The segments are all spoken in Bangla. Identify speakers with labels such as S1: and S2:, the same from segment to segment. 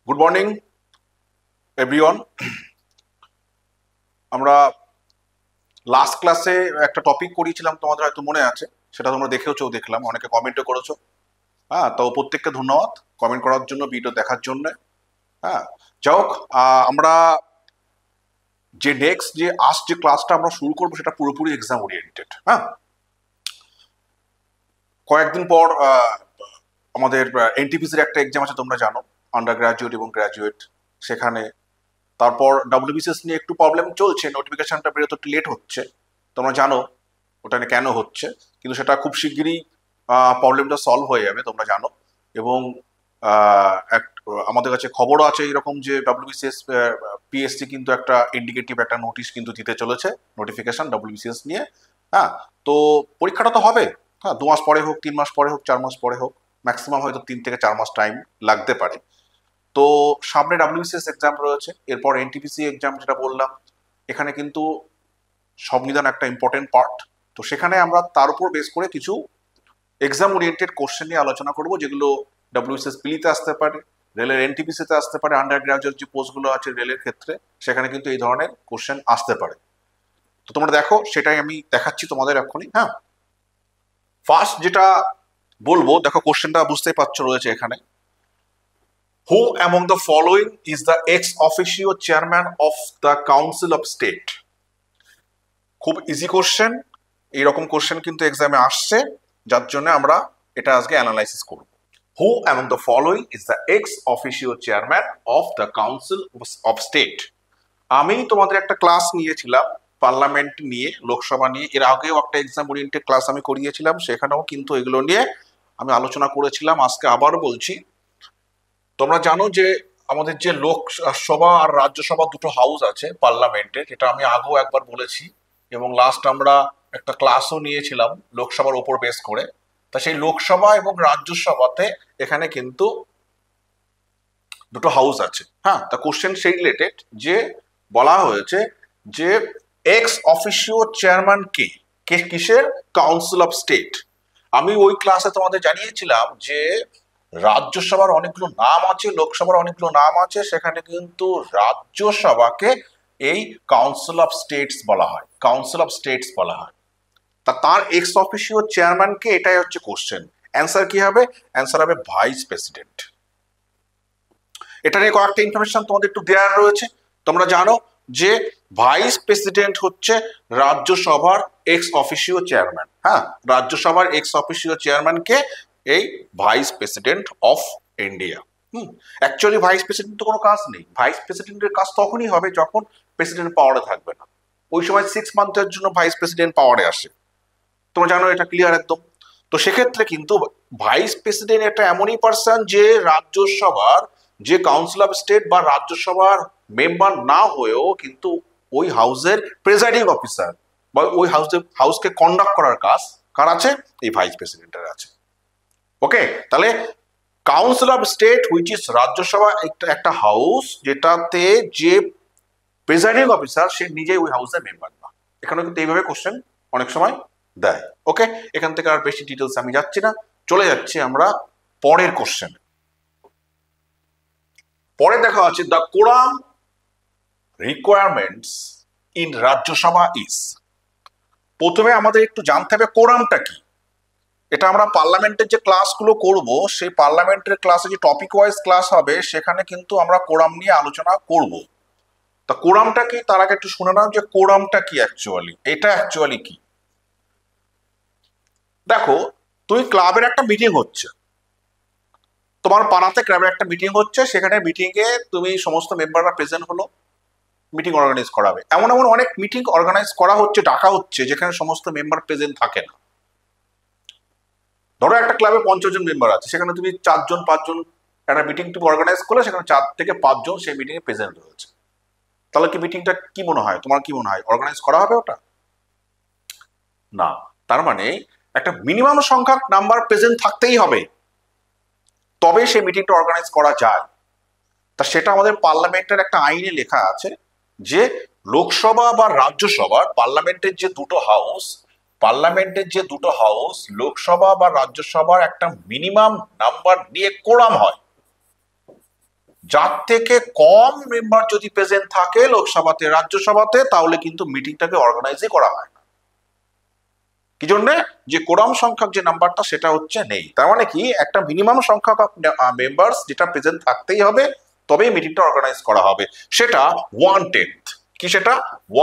S1: Good morning everyone. আমরা লাস্ট ক্লাসে একটা টপিক করিয়েছিলাম, তোমাদের হয়তো মনে আছে, সেটা তোমরা দেখেওছো, দেখলাম অনেকে কমেন্টও করেছো। হ্যাঁ, তো প্রত্যেককে ধন্যবাদ কমেন্ট করার জন্য, ভিডিও দেখার জন্য। হ্যাঁ, যাই হোক, আমরা যে নেক্সট যে ক্লাসটা আমরা শুরু করবো সেটা পুরোপুরি এক্সাম ওরিয়েন্টেড। হ্যাঁ, কয়েকদিন পর আমাদের এনটিপিসির একটা এক্সাম আছে, তোমরা জানো, আন্ডার গ্রাজুয়েট এবং গ্রাজুয়েট। সেখানে তারপর ডাব্লিউবিসিএস নিয়ে একটু প্রবলেম চলছে, নোটিফিকেশনটা বেরোতে একটু লেট হচ্ছে, তোমরা জানো ওটা নিয়ে কেন হচ্ছে, কিন্তু সেটা খুব শিগগিরই প্রবলেমটা সলভ হয়ে যাবে, তোমরা জানো। এবং আমাদের কাছে খবরও আছে এরকম যে ডাব্লিউবিসিএস পিএসসি কিন্তু একটা ইন্ডিকেটিভ একটা নোটিশ কিন্তু দিতে চলেছে, নোটিফিকেশন ডাব্লিউবিসিএস নিয়ে। হ্যাঁ, তো পরীক্ষাটা তো হবে। হ্যাঁ, 2 মাস পরে হোক, 3 মাস পরে হোক, 4 মাস পরে হোক, ম্যাক্সিমাম হয়তো 3 থেকে 4 মাস টাইম লাগতে পারে। তো সামনে ডাব্লিউবিসিএস এক্সাম রয়েছে, এরপর এনটিপিসি এক্সাম যেটা বললাম, এখানে কিন্তু সংবিধান একটা ইম্পর্টেন্ট পার্ট। তো সেখানে আমরা তার উপর বেস করে কিছু এক্সাম ওরিয়েন্টেড কোশ্চেন নিয়ে আলোচনা করব, যেগুলো ডাব্লিউবিসিএস পিলিতে আসতে পারে, রেলের এনটিপিসিতে আসতে পারে, আন্ডার গ্রাজুয়েট যে পোস্টগুলো আছে রেলের ক্ষেত্রে সেখানে কিন্তু এই ধরনের কোশ্চেন আসতে পারে। তো তোমরা দেখো, সেটাই আমি দেখাচ্ছি তোমাদের এক্ষুনি। হ্যাঁ, ফার্স্ট যেটা বলবো, দেখো কোশ্চেনটা বুঝতেই পারছো রয়েছে এখানে। Who among the following is the ex officio chairman of the Council of State? খুব ইজি কোশ্চেন, এইরকম কোশ্চেন কিন্তু এক্সামে আসছে, যার জন্য আমরা এটা আজকে অ্যানালাইসিস করব। Who among the following is the ex officio chairman of the Council of State? আমি তোমাদের একটা ক্লাস নিয়েছিলাম পার্লামেন্ট নিয়ে, লোকসভা নিয়ে, এর আগেও একটা এক্সাম ওরিয়েন্টেড ক্লাস আমি করিয়েছিলাম, সেখানেও কিন্তু এগুলো নিয়ে আমি আলোচনা করেছিলাম। আজকে আবারও বলছি, তোমরা জানো যে আমাদের যে লোকসভা আর রাজ্যসভা দুটো হাউস আছে পার্লামেন্টে, যেটা আমি আগেও একবার বলেছি, এবং লাস্ট আমরা একটা ক্লাসও নিয়েছিলাম লোকসভার ওপর বেস করে। তা সেই লোকসভা এবং রাজ্যসভাতে এখানে কিন্তু দুটো হাউস আছে। হ্যাঁ, তা কোশ্চেন সেই রিলেটেড, যে বলা হয়েছে যে এক্স অফিসিও চেয়ারম্যান কে, কিসের? Council of state. আমি ওই ক্লাসে তোমাদের জানিয়েছিলাম যে রাজ্যসভার অনেকগুলো নাম আছে, লোকসভার অনেকগুলো নাম আছে, সেখানে কিন্তু রাজ্যসভাকে এই কাউন্সিল অফ স্টেটস বলা হয়, কাউন্সিল অফ স্টেটস বলা হয়। তা তার এক্স অফিসিও চেয়ারম্যানকে, এটাই হচ্ছে কোশ্চেন। অ্যান্সার কি হবে? অ্যান্সার হবে ভাইস প্রেসিডেন্ট। এটা নিয়ে কয়েকটা ইনফরমেশন তোমাদের একটু দেওয়ার রয়েছে। তোমরা জানো যে ভাইস প্রেসিডেন্ট হচ্ছে রাজ্যসভার এক্স অফিসিও চেয়ারম্যান। হ্যাঁ, রাজ্যসভার এক্স অফিসিও চেয়ারম্যানকে এই vice president of India. Actually vice president তো কোনো কাজ নেই, ভাইস প্রেসিডেন্টের কাজ তখনই হবে যখন প্রেসিডেন্ট পাওয়ারে থাকবে না, ওই সময় 6 মান্থের জন্য ভাইস প্রেসিডেন্ট পাওয়ারে আসে। তোমরা জানো এটা ক্লিয়ার একদম। তো সেক্ষেত্রে কিন্তু ভাইস প্রেসিডেন্ট একটা এমনই পার্সন যে রাজ্যসভার যে কাউন্সিল অফ স্টেট বা রাজ্যসভার মেম্বার না হয়েও কিন্তু ওই হাউসের প্রেসাইডিং অফিসার বা ওই হাউসকে কন্ডাক্ট করার কাজ কার আছে? এই ভাইস প্রেসিডেন্টের আছে। ওকে, তাহলে council of state which is Rajya Sabha একটা হাউস যেটাতে যে প্রেসাইডিং অফিসার সে নিজেই ওই হাউসের মেম্বার না। এখানে কিন্তু এইভাবে কোশ্চেন অনেক সময় দেয়। ওকে, এখান থেকে আর বেশি ডিটেলস আমি যাচ্ছি না, চলে যাচ্ছি আমরা পরের কোশ্চেন। পরে দেখা আছে the quorum requirements in Rajya Sabha is. প্রথমে আমাদের একটু জানতে হবে কোরামটা কি। এটা আমরা পার্লামেন্টের যে ক্লাসগুলো করব, সেই পার্লামেন্টের ক্লাসে যে টপিক ওয়াইজ ক্লাস হবে সেখানে কিন্তু আমরা কোরাম নিয়ে আলোচনা করব। তা কোরামটা কি, তার আগে একটু শুনে নাও যে কোরামটা কি অ্যাকচুয়ালি। এটা অ্যাকচুয়ালি কি, দেখো, তুমি ক্লাবের একটা মিটিং হচ্ছে, তোমার পাড়াতে ক্লাবের একটা মিটিং হচ্ছে, সেখানে মিটিং এ তুমি সমস্ত মেম্বাররা প্রেজেন্ট হলো, মিটিং অর্গানাইজ করাবে। এমন এমন অনেক মিটিং অর্গানাইজ করা হচ্ছে, ডাকা হচ্ছে, যেখানে সমস্ত মেম্বার প্রেজেন্ট থাকে না। ধরো একটা ক্লাবে 50 জন মেম্বার আছে, সেখানে তুমি 4 জন 5 জন একটা মিটিং তুমি অর্গানাইজ করলে, সেখানে 4 থেকে 5 জন সেই মিটিং এ প্রেজেন্ট রয়েছে। তাহলে কি মিটিংটা কি মনে হয়, তোমার কি মনে হয় অর্গানাইজ করা হবে ওটা? না। তার মানে একটা মিনিমাম সংখ্যক নাম্বার প্রেজেন্ট থাকতেই হবে, তবে সেই মিটিংটা অর্গানাইজ করা যায়। তা সেটা আমাদের পার্লামেন্টের একটা আইনে লেখা আছে যে লোকসভা বা রাজ্যসভার পার্লামেন্টের যে দুটো হাউস লোকসভা বা রাজ্যসভার একটা মিনিমাম নাম্বার নিয়ে কোরাম হয়। যার থেকে কম মেম্বার যদি প্রেজেন্ট থাকে লোকসভাতে রাজ্যসভাতে তাহলে কিন্তু মিটিংটাকে অর্গানাইজই করা হয় না। কি জন্য? যে কোরাম সংখ্যক যে নাম্বারটা সেটা হচ্ছে নেই। তার মানে কি একটা মিনিমাম সংখ্যক মেম্বার্স যেটা প্রেজেন্ট থাকতেই হবে, তবেই মিটিংটা অর্গানাইজ করা হবে। সেটা 1/10 কি? সেটা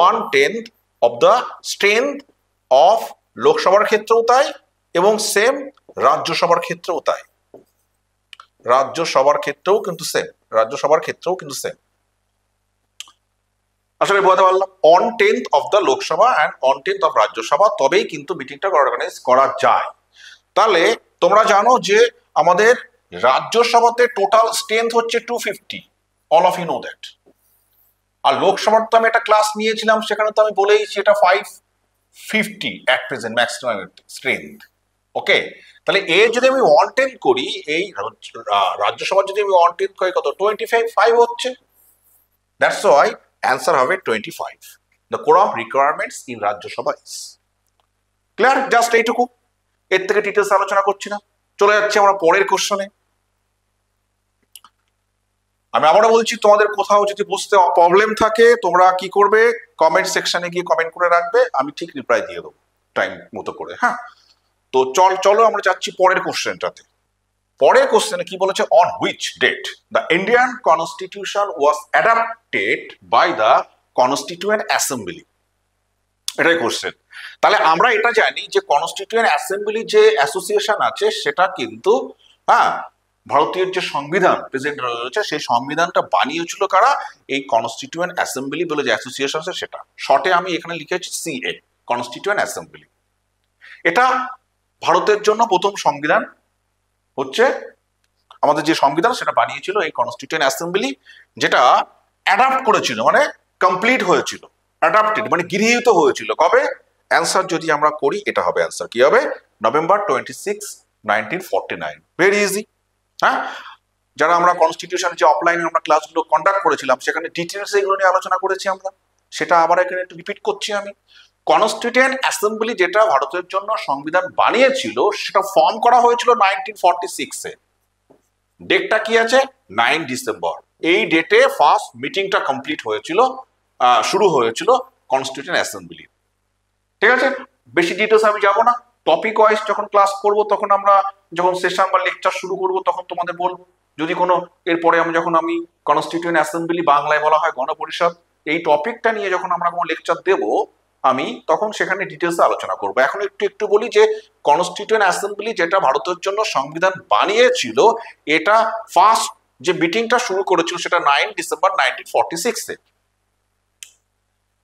S1: 1/10 অফ দ্য স্ট্রেংথ অফ লোকসভার ক্ষেত্রেও তাই এবং সেম রাজ্যসভার ক্ষেত্রেও তাই। রাজ্যসভার ক্ষেত্রেও কিন্তু সেম। রাজ্যসভার ক্ষেত্রেও কিন্তু সেম। আসলে বলতে পারলাম 1/10 of the Lok Sabha and 1/10 of Rajya Sabha, তবেই কিন্তু মিটিংটা অর্গানাইজ করা যায়। তাহলে তোমরা জানো যে আমাদের রাজ্যসভাতে টোটাল স্ট্রেংথ হচ্ছে 250, all of you know that. আর লোকসভার তো আমি একটা ক্লাস নিয়েছিলাম, সেখানে তো আমি বলেইছি এটা 550 অ্যাট প্রেজেন্ট ম্যাক্সিমাম স্ট্রেংথ। ওকে, তাহলে এর যদি আমি 1/10 করি, এই রাজ্যসভার যদি আমি 1/10 করি, কত? 25 হচ্ছে। দ্যাটস ওয়াই অ্যান্সার হবে 25। The quorum requirements in Rajya Sabha is clear. Just এইটুকু, এর থেকে ডিটেলস আলোচনা করছি না। চলে যাচ্ছে আমরা পরের কোশ্চেনে। আমি আবারও বলছি, তোমাদের কোথাও যদি বুঝতে প্রবলেম থাকে তোমরা কি করবে, কমেন্ট সেকশনে গিয়ে কমেন্ট করে রাখবে, আমি ঠিক রিপ্লাই দিয়ে দেবো টাইম মতো করে। হ্যাঁ, তো চলো আমরা যাচ্ছি পরের কোশ্চেনটাতে। পরের কোশ্চেনে কি বলেছে? On which date the Indian constitution was adapted by the constituent assembly. এটাই কোশ্চেন। তাহলে আমরা এটা জানি যে কনস্টিটিউয়েন্ট অ্যাসেম্বলি যে অ্যাসোসিয়েশন আছে সেটা কিন্তু ভারতীয় যে সংবিধান প্রেজেন্ট রয়েছে সেই সংবিধানটা বানিয়েছিল কারা? এই কনস্টিটিউয়েন্ট অ্যাসেম্বলি বলে যে অ্যাসোসিয়েশন আছে সেটা। শর্টে আমি এখানে লিখেছি CA, কনস্টিটিউয়েন্ট অ্যাসেম্বলি। এটা ভারতের জন্য প্রথম সংবিধান হচ্ছে, আমাদের যে সংবিধান সেটা বানিয়েছিল এই কনস্টিটিউয়েন্ট অ্যাসেম্বলি, যেটা অ্যাডাপ্ট করেছিল মানে কমপ্লিট হয়েছিল। অ্যাডাপ্টেড মানে গৃহীত হয়েছিল কবে? অ্যান্সার যদি আমরা করি এটা হবে অ্যান্সার কি হবে? November 26, 1949। Very easy. হ্যাঁ, যারা আমরা কনস্টিটিউশন যে অফলাইনে আমরা ক্লাসগুলো কন্ডাক্ট করেছিলাম সেখানে ডিটেলস এগুলো নিয়ে আলোচনা করেছি আমরা, সেটা আবার এখানে একটু রিপিট করছি আমি। কনস্টিটিউয়েন্ট অ্যাসেম্বলি যেটা ভারতের জন্য সংবিধান বানিয়েছিল সেটা ফর্ম করা হয়েছিল 1946-এ। ডেটটা কি আছে? 9 ডিসেম্বর। এই ডেটে ফার্স্ট মিটিংটা কমপ্লিট হয়েছিল, শুরু হয়েছিল কনস্টিটিউয়েন্ট অ্যাসেম্বলি। ঠিক আছে, বেশি ডিটেলস আমি যাব না। টপিক ওয়াইজ যখন ক্লাস করব তখন আমরা যখন সেশন বা লেকচার শুরু করব তখন তোমাদের বলবো। যদি কোনো এরপরে যখন আমি কনস্টিটিউয়েন্ট অ্যাসেম্বলি, বাংলায় বলা হয় গণপরিষদ, এই টপিকটা নিয়ে যখন আমরা কোনো লেকচার দেব আমি তখন সেখানে ডিটেলসে আলোচনা করব। এখন একটু বলি যে কনস্টিটিউয়েন্ট অ্যাসেম্বলি যেটা ভারতের জন্য সংবিধান বানিয়েছিল, এটা ফার্স্ট যে মিটিংটা শুরু করেছিল সেটা 9 ডিসেম্বর 1946-এ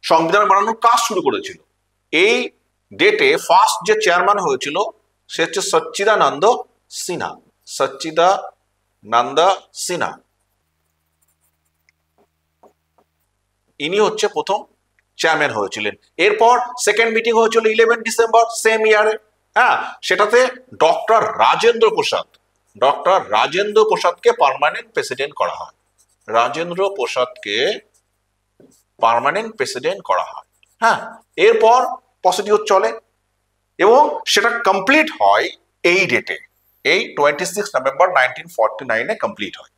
S1: সংবিধান বানানোর কাজ শুরু করেছিল। এই ডেটে ফার্স্ট যে চেয়ারম্যান হয়েছিল সে হচ্ছে সচ্চিদানন্দ সিনহা। সচ্চিদানন্দ সিনহা, ইনি হচ্ছে প্রথম চেয়ারম্যান হয়েছিলেন। এরপর সেকেন্ড মিটিং হয়েছিল 11 ডিসেম্বর সেম ইয়ারে। হ্যাঁ, সেটাতে ডক্টর রাজেন্দ্র প্রসাদকে পার্মানেন্ট প্রেসিডেন্ট করা হয়। রাজেন্দ্র প্রসাদকে পার্মানেন্ট প্রেসিডেন্ট করা হয়। হ্যাঁ, এরপর প্রসিডিওর চলে এবং সেটা কমপ্লিট হয় এই ডেটে, এই 26 নভেম্বর 1949-এ কমপ্লিট হয়।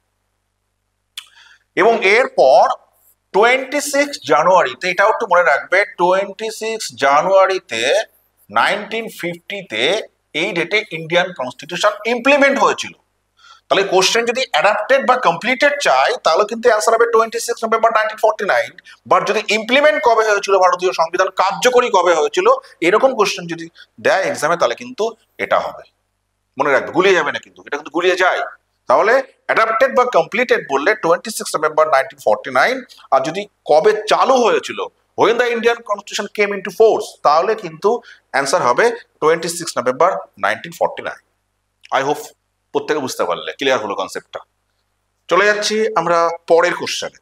S1: এবং এরপর 26 জানুয়ারিতে, এটাও একটু মনে রাখবে, 26 জানুয়ারিতে 1950-তে এই ডেটে ইন্ডিয়ান কনস্টিটিউশন ইমপ্লিমেন্ট হয়েছিল। তাহলে কোশ্চেন যদি অ্যাডাপ্টেড বা কমপ্লিটেড চাই তাহলে কিন্তু অ্যান্সার হবে 26 নভেম্বর 1949। বাট যদি ইমপ্লিমেন্ট কবে হয়েছিল ভারতীয় সংবিধান, কার্যকরী কবে হয়েছিল, এরকম কোশ্চেন যদি দেয় এক্সামে তাহলে কিন্তু এটা হবে। মনে রাখবে, গুলিয়ে যাবে না কিন্তু, এটা কিন্তু গুলিয়ে যায়। তাহলে অ্যাডাপ্টেড বা কমপ্লিটেড বললে 26 নভেম্বর 1949, আর যদি কবে চালু হয়েছিল, when the Indian Constitution came into force, তাহলে কিন্তু অ্যান্সার হবে 26 নভেম্বর 1949। আই হোপ প্রত্যেকে বুঝতে পারলে, ক্লিয়ার হলো কনসেপ্টটা। চলে যাচ্ছি আমরা পরের কোশ্চেনে।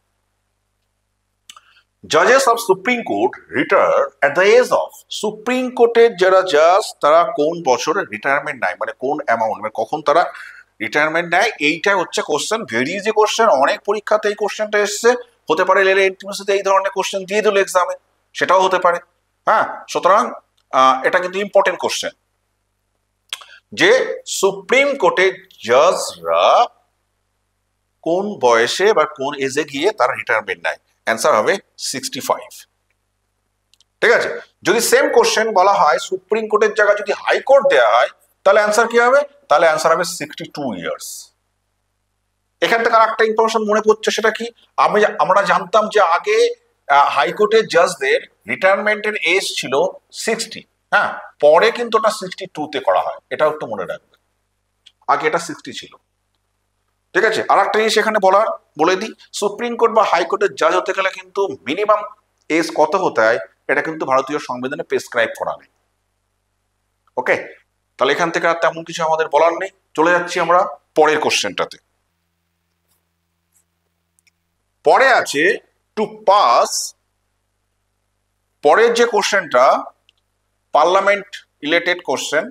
S1: জাজেস of supreme court retire at the age of, supreme কোর্টের যারা জাজ তারা কোন বছরে রিটায়ারমেন্ট নেয়, মানে কোন অ্যামাউন্ট, মানে কখন তারা রিটায়ারমেন্ট নেয়, এইটা হচ্ছে কোশ্চেন। ভেরি ইজি কোশ্চেন, অনেক পরীক্ষাতে এই কোশ্চেনটা এসছে। হতে পারে রেলের এন্ট্রান্সে এই ধরনের কোশ্চেন দিয়ে দিল এক্সামে, সেটাও হতে পারে। হ্যাঁ, সুতরাং এটা কিন্তু ইম্পর্টেন্ট কোশ্চেন যে সুপ্রিম কোর্টের জাজরা কোন বয়সে বা কোন এজে গিয়ে তারা রিটায়ারমেন্ট নেয়? অ্যান্সার হবে 65। ঠিক আছে, যদি সেম কোশ্চেন বলা হয় সুপ্রিম কোর্টের জায়গায় যদি হাইকোর্ট দেওয়া হয় তাহলে অ্যান্সার কি হবে? তাহলে অ্যান্সার হবে 62 ইয়ার্স। এখান থেকে আরেকটা ইনফরমেশন মনে পড়ছে, সেটা কি? আমরা জানতাম যে আগে হাইকোর্টের জাজদের রিটায়ারমেন্টের এজ ছিল 60, হ্যাঁ, পরে কিন্তু ওটা 62-তে করা হয়, এটাও একটু মনে রাখবে। আগে এটা 60 ছিল। ঠিক আছে, আর একটা জিনিস এখানে বলে দিই, সুপ্রিম কোর্ট বা হাইকোর্টের জাজ হতে গেলে কিন্তু মিনিমাম এজ কত হতে হয় এটা কিন্তু ভারতীয় সংবিধানে প্রেসক্রাইব করা নেই। ওকে, তাহলে এখান থেকে আর তেমন কিছু আমাদের বলার নেই। চলে যাচ্ছি আমরা পরের কোশ্চেনটাতে। পরে আছে টু পাস, পরের যে কোশ্চেনটা পার্লামেন্ট রিলেটেড কোশ্চেন।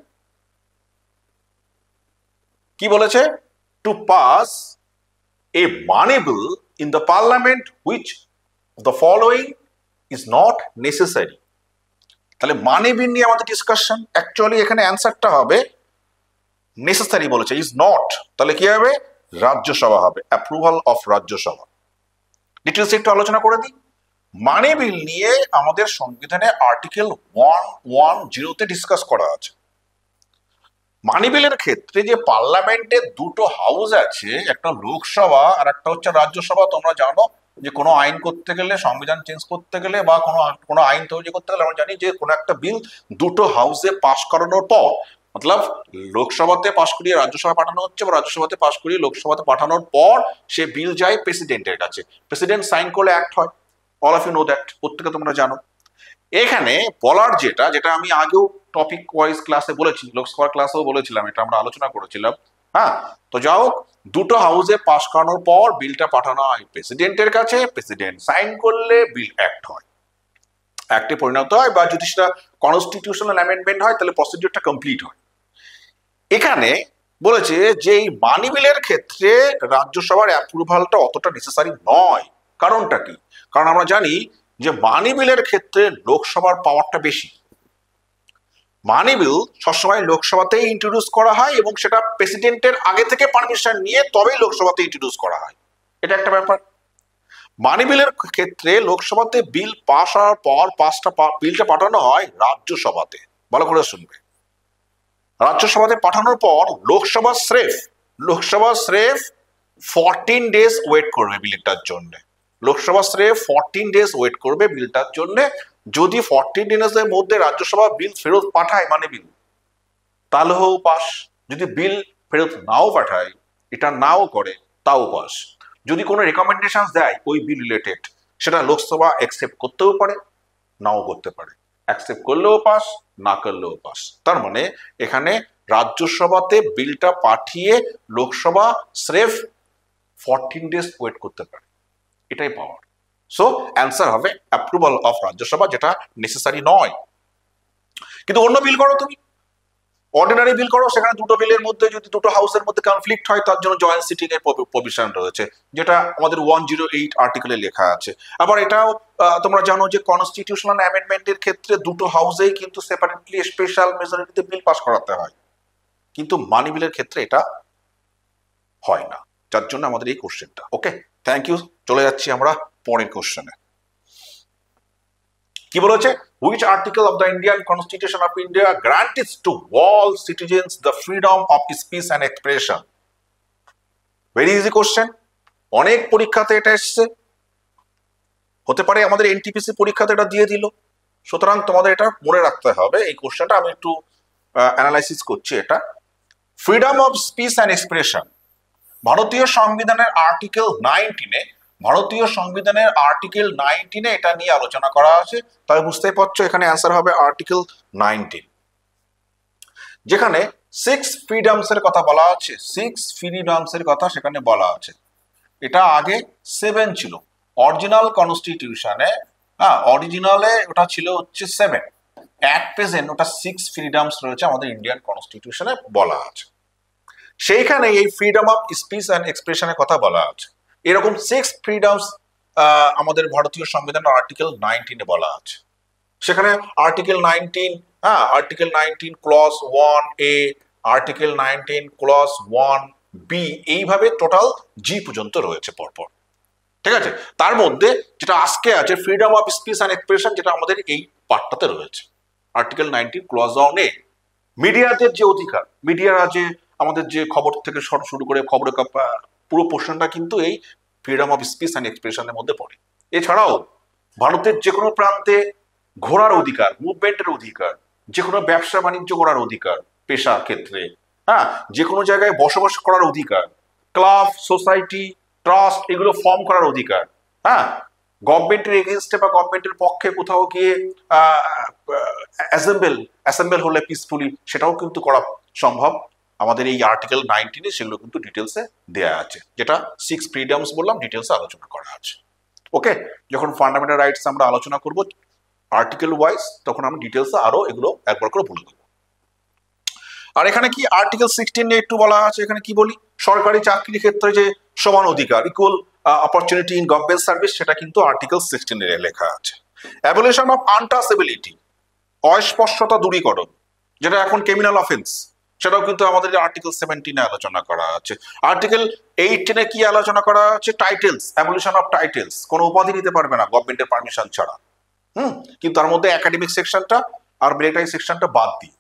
S1: কি বলেছে? To pass a money bill in the parliament which the following is not necessary. তাহলে মানি বিল নিয়ে আমাদের ডিসকাশন। অ্যাকচুয়ালি এখানে অ্যান্সারটা হবে নেসেসারি বলেছে, ইজ নট, তাহলে কি হবে? রাজ্যসভা হবে, অ্যাপ্রুভাল অফ রাজ্যসভা। ডিটেলস একটু আলোচনা করে দিই। মানি বিল নিয়ে আমাদের সংবিধানে আর্টিকেল 110-তে ডিসকাস করা আছে। মানি বিলের ক্ষেত্রে যে পার্লামেন্টের দুটো হাউস আছে, একটা লোকসভা আর একটা হচ্ছে রাজ্যসভা। তোমরা জানো যে কোনো আইন করতে গেলে, সংবিধান চেঞ্জ করতে গেলে বা কোনো আইন তৈরি করতে গেলে আমরা জানি যে কোনো একটা বিল দুটো হাউসে পাস করানোর পর, মতলব লোকসভাতে পাস করিয়ে রাজ্যসভা পাঠানো হচ্ছে বা রাজ্যসভাতে পাস করিয়ে লোকসভাতে পাঠানোর পর সে বিল যায় প্রেসিডেন্টের কাছে, প্রেসিডেন্ট সাইন করলে অ্যাক্ট হয়। All of you know that, প্রত্যেকে তোমরা জানো। এখানে বলার যেটা আমি আগেও টপিক ওয়াইজ ক্লাসে বলেছি, লোকসভার ক্লাসেও বলেছিলাম, এটা আমরা আলোচনা করেছিলাম। হ্যাঁ, তো যাও, দুটো হাউসে পাস করানোর পর বিলটা পাঠানো হয় প্রেসিডেন্টের কাছে, প্রেসিডেন্ট সাইন করলে বিল অ্যাক্ট হয়, অ্যাক্টে পরিণত হয়, বা যদি সেটা কনস্টিটিউশনাল অ্যামেন্ডমেন্ট হয় তাহলে প্রসিডিউরটা কমপ্লিট হয়। এখানে বলেছে যে এই মানি বিলের ক্ষেত্রে রাজ্যসভার অ্যাপ্রুভালটা অতটা নেসেসারি নয়। কারণটা কি? কারণ আমরা জানি যে মানি বিলের ক্ষেত্রে লোকসভার পাওয়ারটা বেশি। মানি বিল সবসময় লোকসভাতেই ইন্ট্রোডিউস করা হয় এবং সেটা প্রেসিডেন্টের আগে থেকে পারমিশন নিয়ে তবেই লোকসভাতে ইন্ট্রোডিউস করা হয়, এটা একটা ব্যাপার। মানি বিলের ক্ষেত্রে লোকসভাতে বিল পাস হওয়ার পর বিলটা পাঠানো হয় রাজ্যসভাতে। ভালো করে শুনবে, রাজ্যসভাতে পাঠানোর পর লোকসভা স্রেফ 14 ডেজ ওয়েট করবে বিলটার জন্য। লোকসভা স্রেফ 14 ডেজ ওয়েট করবে বিলটার জন্য। যদি 14 ডেজের মধ্যে রাজ্যসভা বিল ফেরত পাঠায় মানে বিল, তাহলে হোক পাস। যদি বিল ফেরত নাও পাঠায়, এটা নাও করে, তাও পাস। যদি কোনো রেকমেন্ডেশন দেয় ওই বিল রিলেটেড, সেটা লোকসভা অ্যাকসেপ্ট করতেও পারে, নাও করতে পারে। অ্যাকসেপ্ট করলেও পাস, না করলেও পাস। তার মানে এখানে রাজ্যসভাতে বিলটা পাঠিয়ে লোকসভা স্রেফ 14 ডেজ ওয়েট করতে পারে, এটাই পাওয়ার। সো অ্যান্সার হবে অ্যাপ্রুভাল অফ রাজ্যসভা, যেটা নেসেসারি নয়। কিন্তু অন্য বিল করো, তুমি অর্ডিনারি বিল করো, সেখানে দুটো বিলের মধ্যে যদি দুটো হাউসের মধ্যে কনফ্লিক্ট হয় তার জন্য জয়েন্ট সিটিং এর প্রভিশন রয়েছে, যেটা আমাদের 108 আর্টিকেলে লেখা আছে। আবার এটাও তোমরা জানো যে কনস্টিটিউশনাল অ্যামেন্ডমেন্টের ক্ষেত্রে দুটো হাউসেই কিন্তু সেপারেটলি স্পেশাল মেজরিটিতে বিল পাস করাতে হয়, কিন্তু মানি বিলের ক্ষেত্রে এটা হয় না, যার জন্য আমাদের এই কোশ্চেনটা। ওকে, থ্যাংক ইউ। চলে যাচ্ছি আমরা পরের কোশ্চেনে। কি বলেছে? Which article of the Indian Constitution of India grants to all citizens the freedom of speech and expression? Very easy question, অনেক পরীক্ষাতে এটা এসছে, হতে পারে আমাদের এনটিপিসি পরীক্ষাতে এটা দিয়ে দিল, সুতরাং তোমাদের এটা মনে রাখতে হবে। এই কোশ্চেনটা আমি একটু অ্যানালাইসিস করছি। এটা freedom of speech and expression ভারতীয় সংবিধানের আর্টিকেল 19-এ এটা নিয়ে আলোচনা করা আছে। তাই বুঝতেই পারছো এখানে অ্যান্সার হবে আর্টিকেল 19, যেখানে 6 ফ্রিডমস এর কথা বলা আছে। 6 ফ্রিডমস এর কথা সেখানে বলা আছে। এটা আগে 7 ছিল অরিজিনাল কনস্টিটিউশনে, অরিজিনালে ওটা ছিল হচ্ছে 7, অ্যাট প্রেজেন্ট ওটা 6 ফ্রিডমস রয়েছে আমাদের ইন্ডিয়ান কনস্টিটিউশনে বলা আছে। সেইখানে এই ফ্রিডম অফ স্পিচ অ্যান্ড এক্সপ্রেশনের কথা বলা আছে। এরকম 6 ফ্রিডমস আমাদের ভারতীয় সংবিধানের আর্টিকেল 19-এ বলা আছে। সেখানে article 19 clause 1A, article 19 clause 1 B, এইভাবে টোটাল জি পর্যন্ত রয়েছে পরপর। ঠিক আছে, তার মধ্যে যেটা আজকে আছে freedom of speech and expression, যেটা আমাদের এই পার্টটাতে রয়েছে আর্টিকেল 19 ক্লজ 1 এ। মিডিয়াদের যে অধিকার, মিডিয়ারা যে আমাদের যে খবর থেকে শুরু করে খবরের পুরো পোর্শনটা কিন্তু এই ফ্রিডম অফ স্পিচ অ্যান্ড এক্সপ্রেশনের মধ্যে পড়ে। এছাড়াও ভারতের যে কোনো প্রান্তে ঘোরার অধিকার, মুভমেন্টের অধিকার, যে কোনো ব্যবসা বাণিজ্য করার অধিকার, পেশা ক্ষেত্রে, হ্যাঁ, যে কোনো জায়গায় বসবাস করার অধিকার, ক্লাব, সোসাইটি, ট্রাস্ট, এগুলো ফর্ম করার অধিকার, হ্যাঁ, গভর্নমেন্টের এগেনস্টে বা গভর্নমেন্টের পক্ষে কোথাও গিয়ে অ্যাসেম্বল হলে পিসফুলি, সেটাও কিন্তু করা সম্ভব আমাদের এই আর্টিকেল 19 সেগুলো কিন্তু ডিটেলসে দেয়া আছে, যেটা 6 ফ্রিডমস বললাম, ডিটেলসে আলোচনা করা আছে। ওকে, যখন ফান্ডামেন্টাল রাইটস আমরা আলোচনা করব আর্টিকেল ওয়াইজ, তখন আমি ডিটেলসে আরো এগুলো একবার করে বলে দেবো। আর এখানে কি আর্টিকেল 16 একটু বলা আছে, এখানে কি বলি, সরকারি চাকরির ক্ষেত্রে যে সমান অধিকার, equal opportunity in government service, সেটা কিন্তু আর্টিকেল 16 এ লেখা আছে। অ্যাবলিশন অফ আনটাচেবিলিটি, অস্পর্শতা দূরীকরণ, যেটা এখন ক্রিমিনাল অফেন্স, সেটাও কিন্তু আমাদের আর্টিকেল 17 এ আলোচনা করা আছে। আর্টিকেল 18 এ কি আলোচনা করা আছে, টাইটেলস, অ্যাবলিশন অফ টাইটেলস, কোনো উপাধি নিতে পারবে না গভর্নমেন্টের পারমিশন ছাড়া। কিন্তু তার মধ্যে একাডেমিক সেকশনটা আর মিলিটারি সেকশনটা বাদ দিই।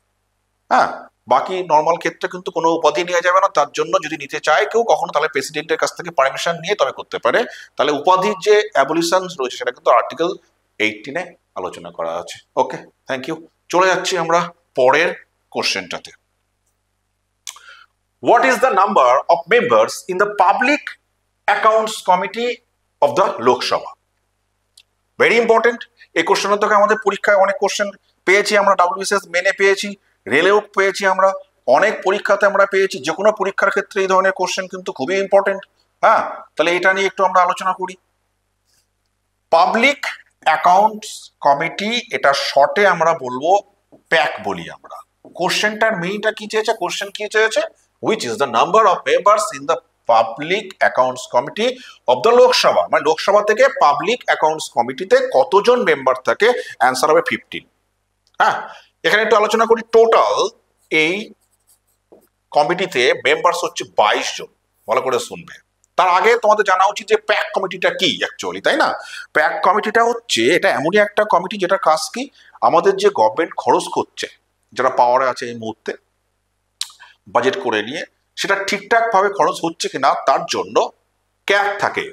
S1: হ্যাঁ, বাকি নর্মাল ক্ষেত্রে কিন্তু কোনো উপাধি নেওয়া যাবে না। তার জন্য যদি নিতে চায় কেউ কখনো, তাহলে প্রেসিডেন্টের কাছ থেকে পারমিশন নিয়ে তবে করতে পারে। তাহলে উপাধির যে অ্যাবলিশন রয়েছে সেটা কিন্তু আর্টিকেল 18 এ আলোচনা করা আছে। Okay, thank you. চলে যাচ্ছি আমরা পরের কোশ্চেনটাতে। What is the number of members in the public accounts committee of the Lok Sabha? Very important. এই কোশ্চেনের থেকে আমাদের পরীক্ষায় অনেক কোশ্চেন পেয়েছি আমরা, WBCS মেনে পেয়েছি, রেলেও পেয়েছি আমরা, অনেক পরীক্ষাতে আমরা পেয়েছি। যে কোনো পরীক্ষার ক্ষেত্রে এই ধরনের কোশ্চেন কিন্তু খুবই ইম্পর্টেন্ট। হ্যাঁ, তাহলে এটা নিয়ে একটু আমরা আলোচনা করি। পাবলিক অ্যাকাউন্টস কমিটি, এটা শর্টে আমরা বলবো প্যাক বলি আমরা। কোশ্চেনটার মিনিংটা কি চেয়েছে, কোশ্চেন কি চেয়েছে, which is the number of members in the public accounts committee of the Lok Sabha, মানে লোকসভা থেকে পাবলিক অ্যাকাউন্টস কমিটিতে কতজন মেম্বার থাকে, অ্যান্সার হবে 15। হ্যাঁ, এখানে একটু আলোচনা করি। টোটাল এই কমিটিতে মেম্বার্স হচ্ছে 22 জন, ভালো করে শুনবে। তার আগে তোমাদের জানা উচিত যে প্যাক কমিটিটা কি অ্যাকচুয়ালি, তাই না? প্যাক কমিটিটা হচ্ছে, এটা এমনই একটা কমিটি যেটা কাজ কি, আমাদের যে গভর্নমেন্ট খরচ করছে, যারা পাওয়ারে আছে এই মুহূর্তে, বাজেট করে নিয়ে সেটা ঠিকঠাক ভাবে খরচ হচ্ছে কিনা তার জন্য ক্যাগ থাকে,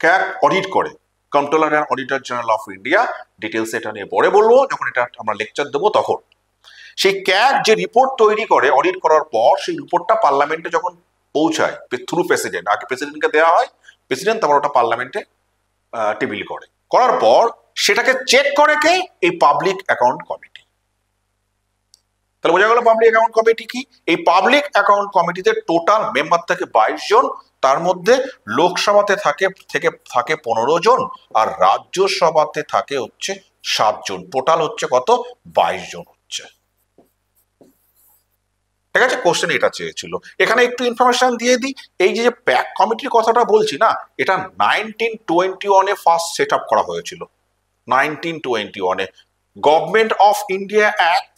S1: ক্যাগ অডিট করে, controller and auditor general of India. Details এটা নিয়ে পরে বলবো, যখন এটা আমরা লেকচার দেবো তখন। সেই ক্যাগ যে রিপোর্ট তৈরি করে অডিট করার পর, সেই রিপোর্টটা পার্লামেন্টে যখন পৌঁছায় থ্রু প্রেসিডেন্ট, আগে প্রেসিডেন্টকে দেওয়া হয়, প্রেসিডেন্ট তারপর ওটা পার্লামেন্টে টেবিল করে, করার পর সেটাকে চেক করে কে, এই পাবলিক অ্যাকাউন্ট কমিটি। তাহলে বোঝা গেল পাবলিক অ্যাকাউন্ট কমিটি কি। এই পাবলিক অ্যাকাউন্ট কমিটিতে টোটাল মেম্বার থাকে 22 জন, তার মধ্যে লোকসভাতে থাকে 15 জন, আর রাজ্যসভাতে থাকে হচ্ছে 7 জন। টোটাল হচ্ছে কত, 22 জন হচ্ছে। ঠিক আছে, কোশ্চেন এটা চেয়েছিল। এখানে একটু ইনফরমেশন দিয়ে দিই, এই যে প্যাক কমিটির কথাটা বলছি না, এটা 1921 এ ফার্স্ট সেট আপ করা হয়েছিল। 1921 a government of India act,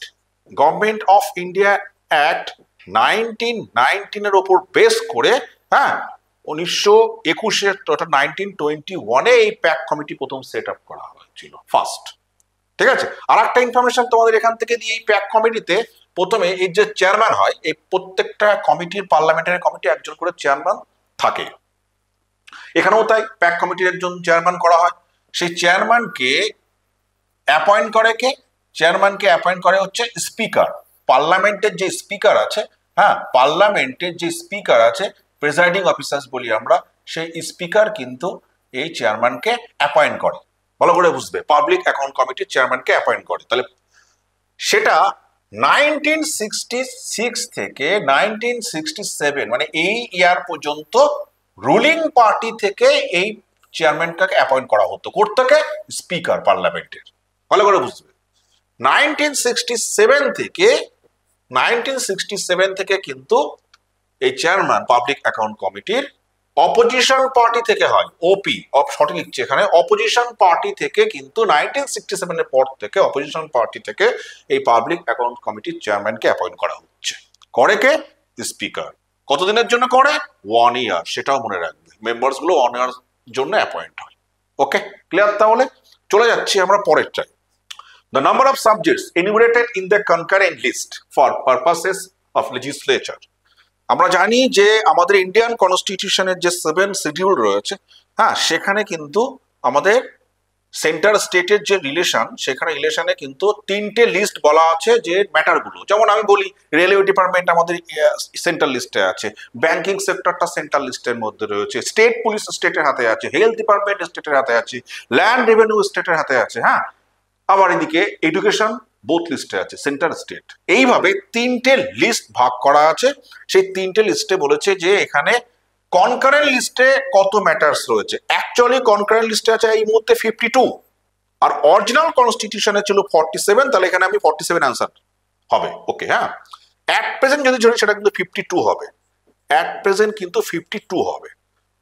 S1: government of India act 1919 এর ওপর বেস করে, হ্যাঁ, 1921 অর্থাৎ 1921 এই প্যাক কমিটি প্রথম সেট আপ করা হয়েছিল ফার্স্ট। ঠিক আছে, আর একটা ইনফরমেশন তোমাদের এখান থেকে দিয়ে, এই প্যাক কমিটিতে প্রথমে এই যে চেয়ারম্যান হয়, এই প্রত্যেকটা কমিটির, পার্লামেন্টারি কমিটি একজন করে চেয়ারম্যান থাকে। এখানেও তাই, প্যাক কমিটির একজন চেয়ারম্যান করা হয়। সেই চেয়ারম্যানকে অ্যাপয়েন্ট করে কে, চেয়ারম্যানকে অ্যাপয়েন্ট করে হচ্ছে স্পিকার। পার্লামেন্টের যে স্পিকার আছে, হ্যাঁ, পার্লামেন্টের যে স্পিকার আছে, প্রিসাইডিং অফিসার্স বলি আমরা, সেই স্পিকার কিন্তু এই চেয়ারম্যানকে অ্যাপয়েন্ট করে। ভালো করে বুঝবে, পাবলিক অ্যাকাউন্ট কমিটির চেয়ারম্যানকে অ্যাপয়েন্ট করে। তাহলে সেটা 1966 থেকে 1967, মানে এই ইয়ার পর্যন্ত রুলিং পার্টি থেকে এই চেয়ারম্যানটাকে অ্যাপয়েন্ট করা হতো। কোর্টটাকে স্পিকার পার্লামেন্টের, ভালো করে বুঝবে। 1967 থেকে কিন্তু এই চেয়ারম্যান পাবলিক অ্যাকাউন্ট কমিটির অপোজিশন পার্টি থেকে হয়, ওপি, সঠিক লিখছে এখানে, অপোজিশন পার্টি থেকে কিন্তু 1967 এর পর থেকে অপোজিশন পার্টি থেকে এই পাবলিক অ্যাকাউন্ট কমিটির চেয়ারম্যানকে অ্যাপয়েন্ট করা হচ্ছে। করে কে, স্পিকার। কতদিনের জন্য করে? 1 ইয়ার, সেটাও মনে রাখবে। মেম্বার্স গুলো 1 ইয়ার জন্য অ্যাপয়েন্ট হয়। ওকে, ক্লিয়ার? তাহলে চলে যাচ্ছি আমরা পরেরটায়। The number of subjects enumerated in the concurrent list for purposes of legislature. আমরা জানি যে আমাদের ইন্ডিয়ান কনস্টিটিউশনের যে 7 শিডিউল রয়েছে, হ্যাঁ, সেখানে কিন্তু আমাদের সেন্টার স্টেটের যে রিলেশন, সেখানে রিলেশনে কিন্তু 3টে লিস্ট বলা আছে যে ম্যাটারগুলো। যেমন আমি বলি, রেলওয়ে ডিপার্টমেন্ট আমাদের সেন্ট্রাল লিস্টে আছে, ব্যাংকিং সেক্টরটা সেন্ট্রাল লিস্টের মধ্যে রয়েছে, স্টেট পুলিশ স্টেটের হাতে আছে, হেলথ ডিপার্টমেন্ট স্টেটের হাতে আছে, ল্যান্ড রেভিনিউ স্টেটের হাতে আছে, হ্যাঁ, আবার এদিকে এডুকেশন বোথ লিস্টে আছে, সেন্টার স্টেট। এইভাবে 3টে লিস্ট ভাগ করা আছে। সেই 3টে লিস্টে বলেছে যে এখানে কনকারেন্ট লিস্টে কত ম্যাটার্স রয়েছে। অ্যাকচুয়ালি কনকারেন্ট লিস্টে আছে এই মুহূর্তে 52, আর অরিজিনাল কনস্টিটিউশনে ছিল 47। তাহলে এখানে আমি 47 আনসার হবে। ওকে, হ্যাঁ, অ্যাট প্রেজেন্ট যদি ধরি সেটা কিন্তু 52 হবে। অ্যাট প্রেজেন্ট কিন্তু 52 হবে।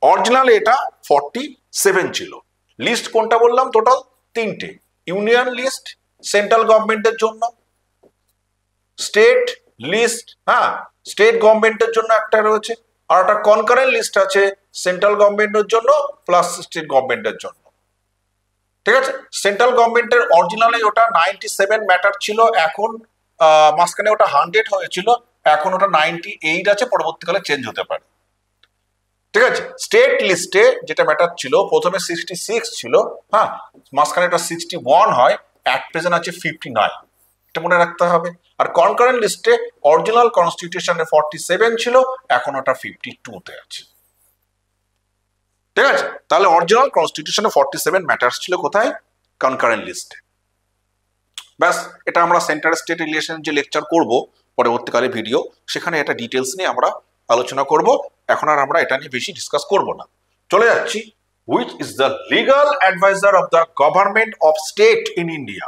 S1: অরিজিনাল এটা 47 ছিল। লিস্ট কোনটা বললাম? টোটাল 3টে। ইউনিয়ন লিস্ট সেন্ট্রাল গভর্নমেন্টের জন্য, স্টেট লিস্ট, হ্যাঁ, স্টেট গভর্নমেন্টের জন্য একটা রয়েছে, আর একটা কনকারেন্ট লিস্ট আছে সেন্ট্রাল গভর্নমেন্টের জন্য প্লাস স্টেট গভর্নমেন্টের জন্য। ঠিক আছে, সেন্ট্রাল গভর্নমেন্টের অরিজিনালি ওটা 97 ম্যাটার ছিল, এখন মাঝখানে ওটা 100 হয়েছিল, এখন ওটা 98 আছে, পরবর্তীকালে চেঞ্জ হতে পারে। ঠিক আছে, স্টেট লিস্টে যেটা ম্যাটার ছিল প্রথমে 66 ছিল, হ্যাঁ, মাঝখানে এটা 61 হয়, অ্যাট প্রেজেন্ট আছে 59, এটা মনে রাখতে হবে। আর কনকারেন্ট লিস্টে অরিজিনাল কনস্টিটিউশনে 47 ছিল, এখন ওটা 52-তে আছে। ঠিক আছে, তাহলে অরিজিনাল কনস্টিটিউশনে 47 ম্যাটার্স ছিল কোথায়? কনকারেন্ট লিস্টে। ব্যাস, এটা আমরা সেন্টার স্টেট রিলেশন যে লেকচার করব পরবর্তীকালে ভিডিও, সেখানে এটা ডিটেলস নিয়ে আমরা আলোচনা করব। এখন আর আমরা এটা নিয়ে বেশি ডিসকাস করব না। চলে যাচ্ছি, which is the legal adviser of the government of state in India.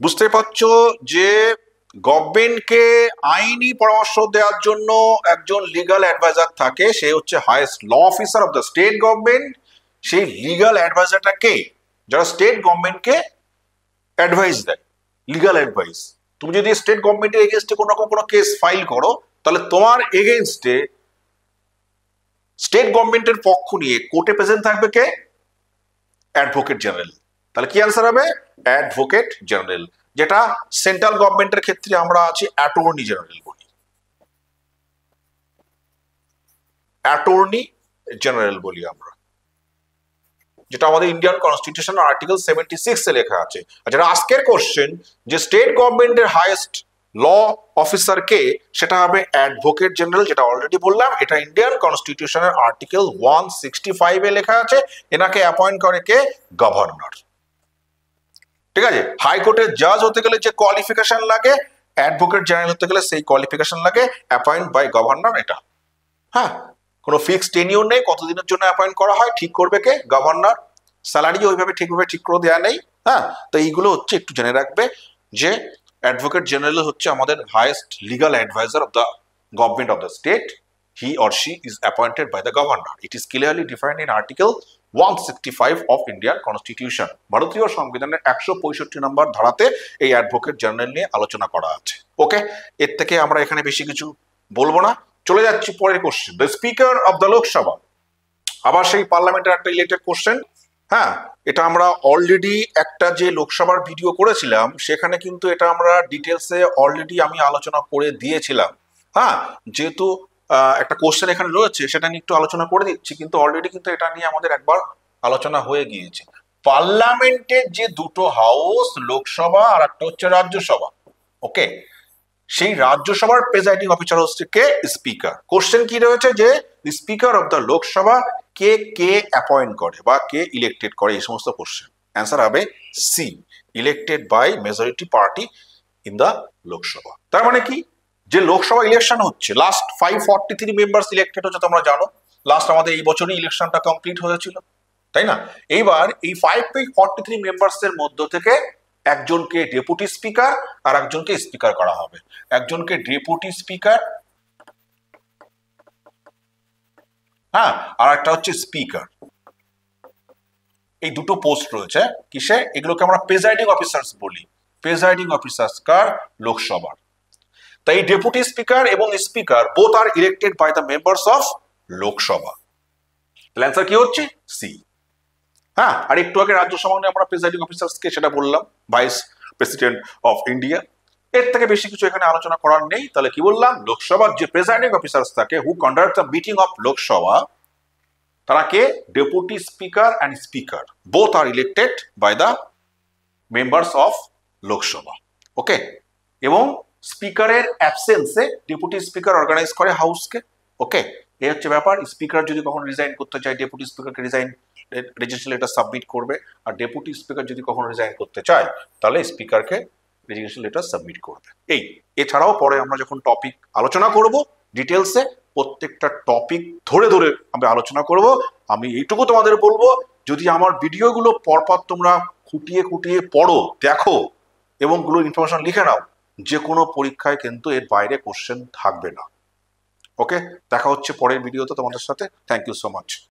S1: বুঝতে পারছো যে গভর্নমেন্টকে আইনি পরামর্শ দেওয়ার জন্য একজন লিগাল অ্যাডভাইজার থাকে, সে হচ্ছে highest law officer of the state government. সেই লিগাল অ্যাডভাইজারটা কে? যারা স্টেট গভর্নমেন্টকে অ্যাডভাইস দেয়, লিগাল অ্যাডভাইস। তুমি যদি স্টেট গভর্নমেন্টের এগেনস্টে কোনো কেস ফাইল করো, তাহলে তোমার এগেনস্টে স্টেট গভর্নমেন্টের পক্ষ নিয়ে কোর্টে প্রেজেন্ট থাকবে কে? Advocate general. তাহলে কি অ্যান্সার হবে? অ্যাডভোকেট জেনারেল, যেটা সেন্ট্রাল গভর্নমেন্টের ক্ষেত্রে আমরা আছি অ্যাটর্নি জেনারেল বলি। অ্যাটর্নি জেনারেল বলি আমরা, যেটা আমাদের ইন্ডিয়ান কনস্টিটিউশন আর্টিকেল 76 এ লেখা আছে। আর যেটা আজকের কোশ্চেন, যে স্টেট গভর্নমেন্টের হাইয়েস্ট ল অফিসার কে, সেটা হবে অ্যাডভোকেট জেনারেল, যেটা অলরেডি বললাম। এটা ইন্ডিয়ান কনস্টিটিউশনের আর্টিকেল 165 এ লেখা আছে। এনাকে অ্যাপয়েন্ট করে কে? গভর্নর। ঠিক আছে, হাইকোর্টের জাজ হতে গেলে যে কোয়ালিফিকেশন লাগে, অ্যাডভোকেট জেনারেল হতে গেলে সেই কোয়ালিফিকেশন লাগে, অ্যাপয়েন্ট বাই গভর্নর। এটা, হ্যাঁ, কোনো ফিক্সড টেনিউর নেই, কতদিনের জন্য অ্যাপয়েন্ট করা হয় ঠিক করবে কে? গভর্নর। স্যালারি ওইভাবে ঠিকভাবে ঠিক করে দেওয়া নেই, হ্যাঁ। তো এইগুলো হচ্ছে একটু জেনে রাখবে যে অ্যাডভোকেট জেনারেল হচ্ছে আমাদের highest legal adviser of the government of the state. He or she is appointed by the governor. It is clearly defined in article 165 of Indian constitution. ভারতীয় সংবিধানের 165 নম্বর ধারাতে এই অ্যাডভোকেট জেনারেল নিয়ে আলোচনা করা আছে। ওকে, এর থেকে আমরা এখানে বেশি কিছু বলবো না। চলে যাচ্ছি পরের question, the speaker of the Lok Sabha. আবার সেই পার্লামেন্টের একটা রিলেটেড কোশ্চেন। হ্যাঁ, এটা আমরা অলরেডি একটা যে লোকসভার ভিডিও করেছিলাম, সেখানে কিন্তু এটা আমরা ডিটেলসে অলরেডি আমি আলোচনা করে দিয়েছিলাম। হ্যাঁ, যেহেতু একটা কোশ্চেন এখানে রয়েছে, সেটা নিয়ে একটু আলোচনা করে দিচ্ছি, কিন্তু অলরেডি কিন্তু এটা নিয়ে আমাদের একবার আলোচনা হয়ে গিয়েছে। পার্লামেন্টের যে দুটো হাউস, লোকসভা আর একটা হচ্ছে রাজ্যসভা, ওকে, সেই রাজ্যসভার প্রেসাইডিং অফিসার হচ্ছে কে? স্পিকার। কোশ্চেন কি রয়েছে যে স্পিকার অফ দ্য লোকসভা কে অ্যাপয়েন্ট করে বা কে ইলেক্টেড করে, এই সমস্ত কোশ্চেন। অ্যান্সার হবে C, elected by majority party in the Lok Sabha. তার মানে কি, যে লোকসভা ইলেকশন হচ্ছে, লাস্ট 543 মেম্বার্স ইলেক্টেড হচ্ছে, তোমরা জানো। লাস্ট আমাদের এই বছরই ইলেকশনটা কমপ্লিট হয়েছিল, তাই না? এইবার এই 543 মেম্বার্সের মধ্য থেকে একজনকে ডেপুটি স্পিকার আর একজনকে স্পিকার করা হবে। একজনকে ডেপুটি স্পিকার, হ্যাঁ, আর একটা হচ্ছে স্পিকার। এই দুটো পোস্ট রয়েছে কিসে? এগুলোকে আমরা প্রেসাইডিং অফিসার্স বলি। প্রেসাইডিং অফিসার্স কার? লোকসভার। তাই ডেপুটি স্পিকার এবং speaker both are elected by the members of Lok Sabha. তাহলে অ্যান্সার কি হচ্ছে? সি। হ্যাঁ, আর একটু আগে রাজ্যসভা নিয়ে আমরা প্রিসাইডিং অফিসার্সকে সেটা বললাম, ভাইস প্রেসিডেন্ট অফ ইন্ডিয়া। এর থেকে বেশি কিছু এখানে আলোচনা করার নেই। তাহলে কি বললাম? লোকসভার যে প্রিসাইডিং অফিসার্স থাকে, who conduct the meeting of Lok Sabha, তারা কে? Deputy speaker and speaker both are elected by the members of Lok Sabha. Okay, এবং স্পিকারের অ্যাবসেন্সে ডেপুটি স্পিকার অর্গানাইজ করে হাউসকে। ওকে, এই হচ্ছে ব্যাপার। স্পিকার যদি কখনো রিজাইন করতে চায়, ডেপুটি স্পিকারকে রেজিগনেশন লেটার সাবমিট করবে, আর ডেপুটি স্পিকার যদি কখনো রিজাইন করতে চায় তাহলে স্পিকারকে রেজিগনেশন লেটার সাবমিট করবে। এছাড়াও পরে আমরা যখন টপিক আলোচনা করব ডিটেলসে, প্রত্যেকটা টপিক ধরে ধরে আমরা আলোচনা করব। আমি এইটুকু তোমাদের বলবো, যদি আমার ভিডিওগুলো পরপর তোমরা খুঁটিয়ে খুঁটিয়ে পড়ো, দেখো এবং গুলো ইনফরমেশন লিখে নাও, যে কোনো পরীক্ষায় কিন্তু এর বাইরে কোশ্চেন থাকবে না। ওকে, দেখা হচ্ছে পরের ভিডিওতে তোমাদের সাথে। Thank you so much.